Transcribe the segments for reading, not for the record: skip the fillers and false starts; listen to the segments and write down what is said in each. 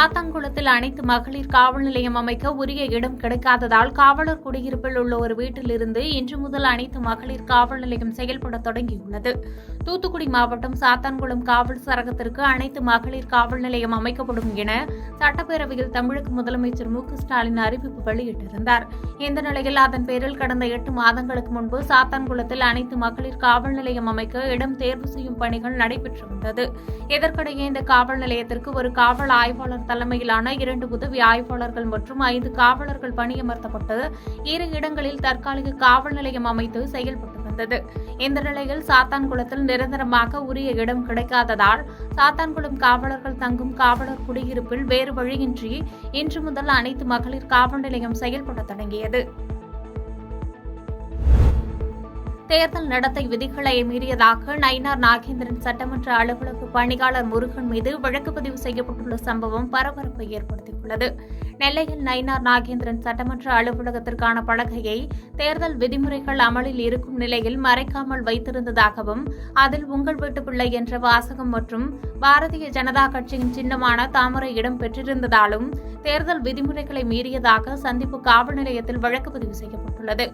சாத்தான்குளத்தில் அனைத்து மகளிர் காவல் நிலையம் அமைக்க உரிய இடம் கிடைக்காததால் காவலர் குடியிருப்பில் உள்ள ஒரு வீட்டிலிருந்து இன்று முதல் அனைத்து மகளிர் காவல் நிலையம் செயல்பட தொடங்கியுள்ளது. தூத்துக்குடி மாவட்டம் சாத்தான்குளம் காவல் சரகத்திற்கு அனைத்து மகளிர் காவல் நிலையம் அமைக்கப்படும் என சட்டப்பேரவையில் தமிழக முதலமைச்சர் மு.க.ஸ்டாலின் அறிவிப்பு வெளியிட்டிருந்தார். இந்த நிலையில் அதன் பேரில் கடந்த 8 மாதங்களுக்கு முன்பு சாத்தான்குளத்தில் அனைத்து மகளிர் காவல் நிலையம் அமைக்க இடம் தேர்வு செய்யும் பணிகள் நடைபெற்று வந்தது. இதற்கிடையே இந்த காவல் நிலையத்திற்கு ஒரு காவல் ஆய்வாளர் தலைமையிலான 2 உதவி ஆய்வாளர்கள் மற்றும் 5 காவலர்கள் பணியமர்த்தப்பட்டு 2 இடங்களில் தற்காலிக காவல் நிலையம் அமைத்து செயல்பட்டு வந்தது. இந்த நிலையில் சாத்தான்குளத்தில் நிரந்தரமாக உரிய இடம் கிடைக்காததால் சாத்தான்குளம் காவலர்கள் தங்கும் காவலர் குடியிருப்பில் வேறு வழியின்றி இன்று முதல் அனைத்து மகளிர் காவல் நிலையம் செயல்பட தொடங்கியது. தேர்தல் நடத்தை விதிகளை மீறியதாக நயினார் நாகேந்திரன் சட்டமன்ற அலுவலக பணியாளர் முருகன் மீது வழக்கு பதிவு செய்யப்பட்டுள்ள சம்பவம் பரபரப்பை ஏற்படுத்தியுள்ளது. நெல்லையில் நயினார் நாகேந்திரன் சட்டமன்ற அலுவலகத்திற்கான பலகையை தேர்தல் விதிமுறைகள் அமலில் இருக்கும் நிலையில் மறைக்காமல் வைத்திருந்ததாகவும் அதில் உங்கள் வீட்டு பிள்ளை என்ற வாசகம் மற்றும் பாரதிய ஜனதா கட்சியின் சின்னமான தாமரை இடம் பெற்றிருந்ததாலும் தேர்தல் விதிமுறைகளை மீறியதாக சந்திப்பு காவல் நிலையத்தில் வழக்கு பதிவு செய்யப்பட்டுள்ளது.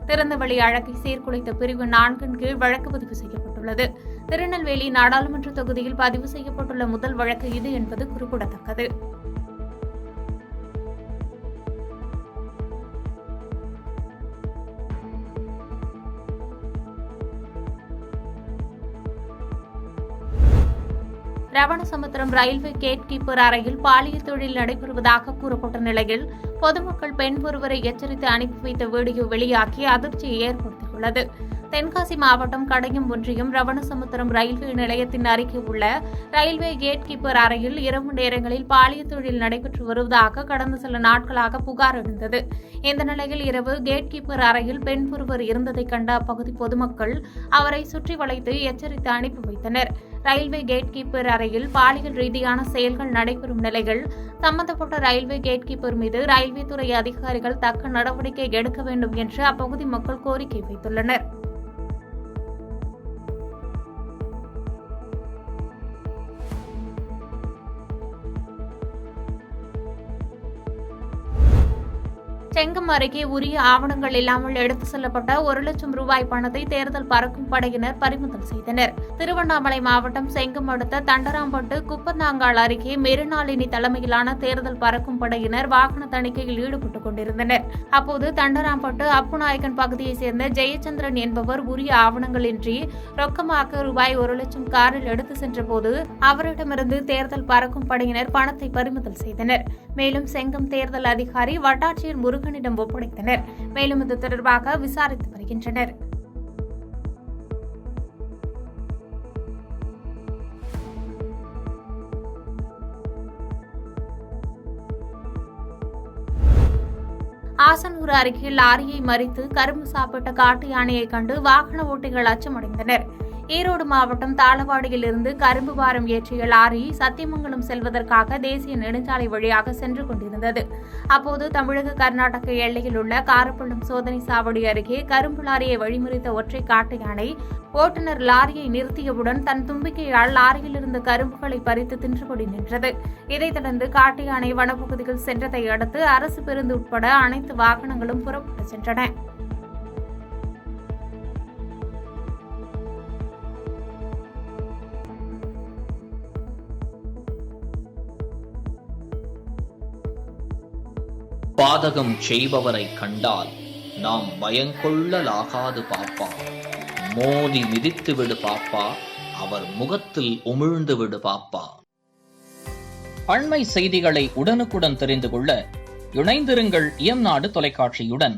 திறந்தவெளி அழகை சீர்குலைத்த பிரிவு 4 கீழ் வழக்கு பதிவு செய்யப்பட்டுள்ளது. திருநெல்வேலி நாடாளுமன்ற தொகுதியில் பதிவு செய்யப்பட்டுள்ள முதல் வழக்கு இது என்பது குறிப்பிடத்தக்கது. ரவணசமுத்திரம் ரயில்வே கேட் கீப்பர் அறையில் பாலியல் தொழில் நடைபெறுவதாக கூறப்பட்ட நிலையில் பொதுமக்கள் பெண் ஒருவரை எச்சரித்து அனுப்பி வைத்த வீடியோ வெளியாகி அதிர்ச்சியை ஏற்படுத்தியுள்ளது. தென்காசி மாவட்டம் கடையம் ஒன்றியம் ரவணசமுத்திரம் ரயில்வே நிலையத்தின் அருகே உள்ள ரயில்வே கேட் கீப்பர் அறையில் இரவு நேரங்களில் பாலியல் தொழில் நடைபெற்று வருவதாக கடந்த சில நாட்களாக புகார் எழுந்தது. இந்த நிலையில் இரவு கேட் கீப்பர் அறையில் பெண் ஒருவர் இருந்ததை கண்ட அப்பகுதி பொதுமக்கள் அவரை சுற்றி வளைத்து எச்சரித்து அனுப்பி வைத்தனர். ரயில்வே கேட் கீப்பர் அறையில் பாலியல் ரீதியான செயல்கள் நடைபெறும் நிலையில் சம்பந்தப்பட்ட ரயில்வே கேட் கீப்பர் மீது ரயில்வே துறை அதிகாரிகள் தக்க நடவடிக்கை எடுக்க வேண்டும் என்று அப்பகுதி மக்கள் கோரிக்கை வைத்துள்ளனர். செங்கம் அருகே உரிய ஆவணங்கள் இல்லாமல் எடுத்து செல்லப்பட்ட 1 லட்சம் ரூபாய் பணத்தை தேர்தல் பறக்கும் படையினர் பறிமுதல் செய்தனர். திருவண்ணாமலை மாவட்டம் செங்கம் அடுத்த தண்டராம்பட்டு குப்பந்தாங்கால் அருகே மெரினாலினி தலைமையிலான தேர்தல் பறக்கும் படையினர் வாகன தணிக்கையில் ஈடுபட்டுக் கொண்டிருந்தனர். அப்போது தண்டராம்பட்டு அப்புநாயக்கன் பகுதியைச் சேர்ந்த ஜெயச்சந்திரன் என்பவர் உரிய ஆவணங்களின்றி ரொக்கமாக ரூபாய் 1 லட்சம் காரில் எடுத்து சென்றபோது அவரிடமிருந்து தேர்தல் பறக்கும் படையினர் பணத்தை பறிமுதல் செய்தனர். மேலும் செங்கம் தேர்தல் அதிகாரி வட்டாட்சியர் முருகனிடம் ஒப்படைத்தனர். மேலும் இது தொடர்பாக விசாரித்து வருகின்றனர். ஆசனூர் அருகே லாரியை மறித்து கரும்பு சாப்பிட்ட காட்டு யானையை கண்டு வாகன ஓட்டிகள் அச்சமடைந்தனர். ஈரோடு மாவட்டம் தாளவாடியில் இருந்து கரும்பு பாரம் ஏற்றிய லாரி சத்தியமங்கலம் செல்வதற்காக தேசிய நெடுஞ்சாலை வழியாக சென்று கொண்டிருந்தது. அப்போது தமிழக கர்நாடக எல்லையில் உள்ள காரப்பள்ளம் சோதனை சாவடி அருகே கரும்பு லாரியை வழிமறித்த ஒற்றை காட்டு யானை ஓட்டுநர் லாரியை நிறுத்தியவுடன் தன் தும்பிக்கையால் லாரியில் இருந்த கரும்புகளை பறித்து தின்றுபடி நின்றது. இதைத் தொடர்ந்து காட்டு யானை வனப்பகுதியில் சென்றதை அடுத்து அரசு பேருந்து உட்பட அனைத்து வாகனங்களும் புறப்பட்டு சென்றன. பாதகம் செய்பவரை கண்டால் நாம் பயங்கொள்ளலாகாது பாப்பா. மோதி மிதித்து விடு பாப்பா, அவர் முகத்தில் உமிழ்ந்து விடு பாப்பா. அண்மை செய்திகளை உடனுக்குடன் தெரிந்து கொள்ள இணைந்திருங்கள் இயம்நாடு தொலைக்காட்சியுடன்.